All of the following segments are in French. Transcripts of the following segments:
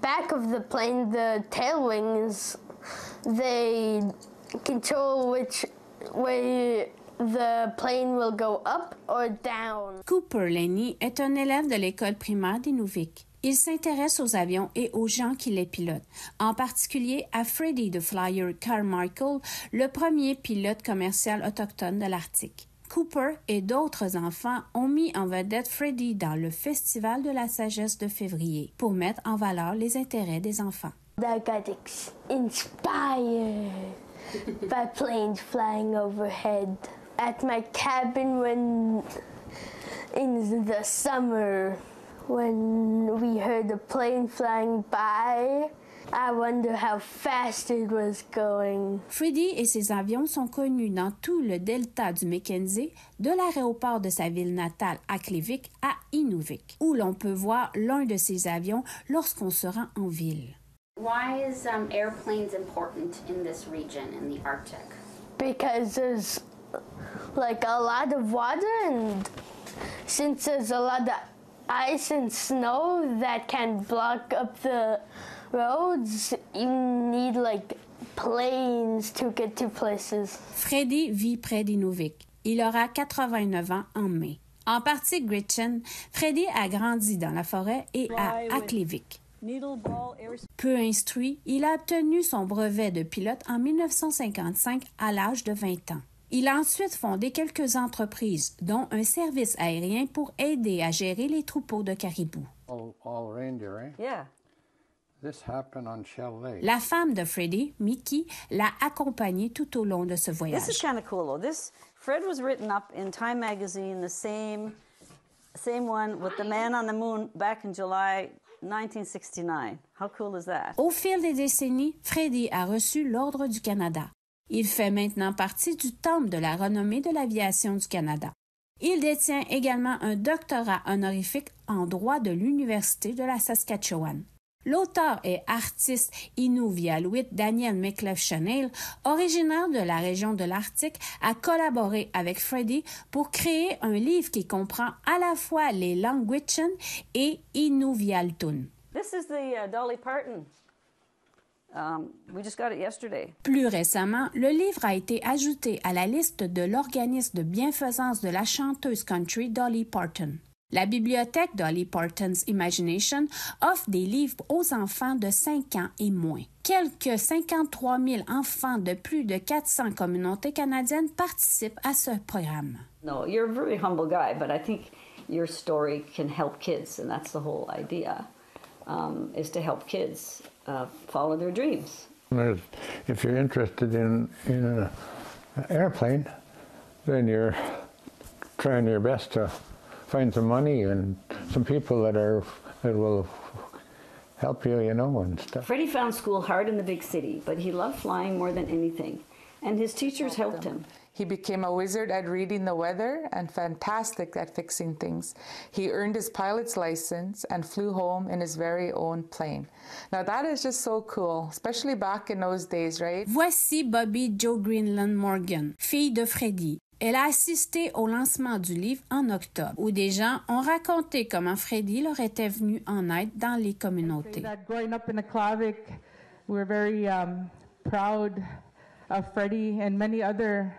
back of the plane, the tail wings, they control which way the plane will go up or down. Cooper Laney est un élève de l'école primaire des Nouvelles. Il s'intéresse aux avions et aux gens qui les pilotent, en particulier à Freddy de Flyer Carmichael, le premier pilote commercial autochtone de l'Arctique. Cooper et d'autres enfants ont mis en vedette Freddy dans le Festival de la sagesse de février pour mettre en valeur les intérêts des enfants. I got inspired by planes flying overhead. At my cabin when in the summer, when we heard a plane flying by, I wonder how fast it was going. Freddy et ses avions sont connus dans tout le delta du Mackenzie, de l'aéroport de sa ville natale à Klivik à Inuvik, où l'on peut voir l'un de ses avions lorsqu'on se rend en ville. Why is airplanes important in this region, in the Arctic? Because there's like a lot of water, and since there's a lot of ice and snow that can block up the roads, you need like planes to get to places. Freddy vit près d'Inuvik. Il aura 89 ans en mai. En partie Gretchen, Freddy a grandi dans la forêt et à Akleevik. Peu instruit, il a obtenu son brevet de pilote en 1955 à l'âge de 20 ans. Il a ensuite fondé quelques entreprises, dont un service aérien pour aider à gérer les troupeaux de caribous. All reindeer, right? Yeah. This happened on Shell Lake. La femme de Freddy, Mickey, l'a accompagné tout au long de ce voyage. This is kind of cool, though. Fred was written up in Time magazine, the same one with the man on the moon back in July 1969. How cool is that? Au fil des décennies, Freddy a reçu l'Ordre du Canada. Il fait maintenant partie du temple de la renommée de l'aviation du Canada. Il détient également un doctorat honorifique en droit de l'Université de la Saskatchewan. L'auteur et artiste inuvialuit Daniel McLeod-Chanel, originaire de la région de l'Arctique, a collaboré avec Freddy pour créer un livre qui comprend à la fois les langues Gwich'in et Inuvialtun. This is the Dolly Parton. We just got it yesterday. Plus récemment, le livre a été ajouté à la liste de l'organisme de bienfaisance de la chanteuse country Dolly Parton. La bibliothèque Dolly Parton's Imagination offre des livres aux enfants de 5 ans et moins. Quelques 53 000 enfants de plus de 400 communautés canadiennes participent à ce programme. No, you're a very humble guy, but I think your story can help kids, and that's the whole idea, is to help kids follow their dreams. If you're interested in an airplane, then you're trying your best to find some money and some people that will help you, and stuff. Freddie found school hard in the big city, but he loved flying more than anything, and his teachers helped him. He became a wizard at reading the weather and fantastic at fixing things. He earned his pilot's license and flew home in his very own plane. Now that is just so cool, especially back in those days, right? Voici Bobby Jo Greenland Morgan, fille de Freddy. Elle a assisté au lancement du livre en octobre, où des gens ont raconté comment Freddy leur était venu en aide dans les communautés. Growing up in Aklavik, we're very proud of Freddy and many others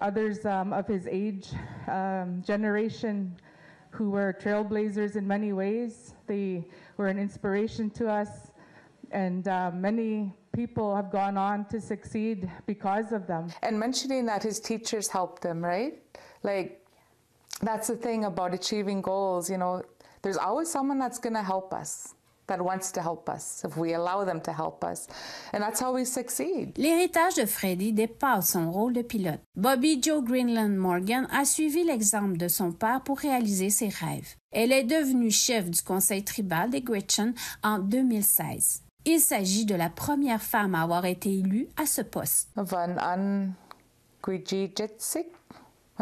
of his age generation who were trailblazers in many ways. They were an inspiration to us, and many people have gone on to succeed because of them. And mentioning that his teachers helped him, right? Like, that's the thing about achieving goals, there's always someone that's going to help us, that wants to help us, if we allow them to help us. And that's how we succeed. L'héritage de Freddy dépasse son rôle de pilote. Bobby Jo Greenland Morgan a suivi l'exemple de son père pour réaliser ses rêves. Elle est devenue chef du conseil tribal des Gwich'in en 2016. Il s'agit de la première femme à avoir été élue à ce poste.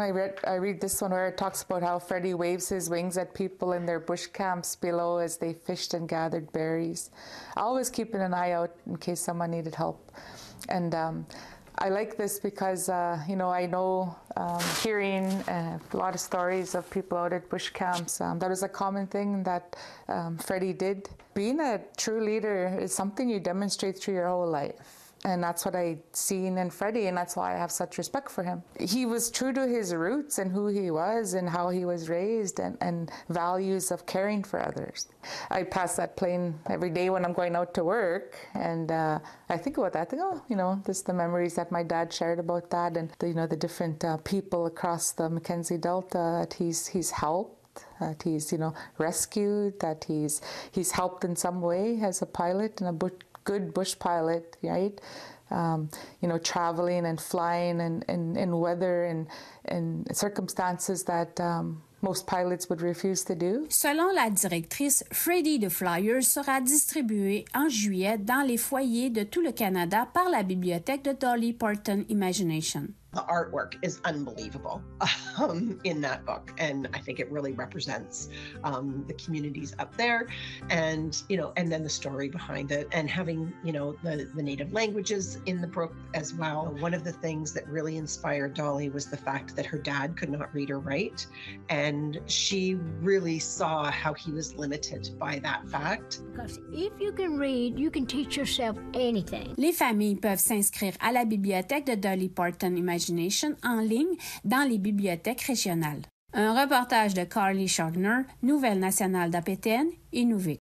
I read this one where it talks about how Freddie waves his wings at people in their bush camps below as they fished and gathered berries. Always keeping an eye out in case someone needed help. And I like this because, I know hearing a lot of stories of people out at bush camps, that was a common thing that Freddie did. Being a true leader is something you demonstrate through your whole life. And that's what I seen in Freddie, and that's why I have such respect for him. He was true to his roots and who he was and how he was raised and values of caring for others. I pass that plane every day when I'm going out to work, and I think about that. I think, just the memories that my dad shared about that, and the different people across the Mackenzie Delta that he's helped. That he's rescued, that he's helped in some way as a pilot and a good bush pilot, right? Traveling and flying in weather and circumstances that most pilots would refuse to do. Selon la directrice, Freddy de Flyers sera distribué en juillet dans les foyers de tout le Canada par la bibliothèque de Dolly Parton Imagination. The artwork is unbelievable in that book, and I think it really represents the communities up there, and then the story behind it, and having the native languages in the book as well. One of the things that really inspired Dolly was the fact that her dad could not read or write, and she really saw how he was limited by that fact. Because if you can read, you can teach yourself anything. Les familles peuvent s'inscrire à la bibliothèque de Dolly Parton Imagination en ligne dans les bibliothèques régionales. Un reportage de Carly Schogner, Nouvelles nationales d'APTN et Nouvelles.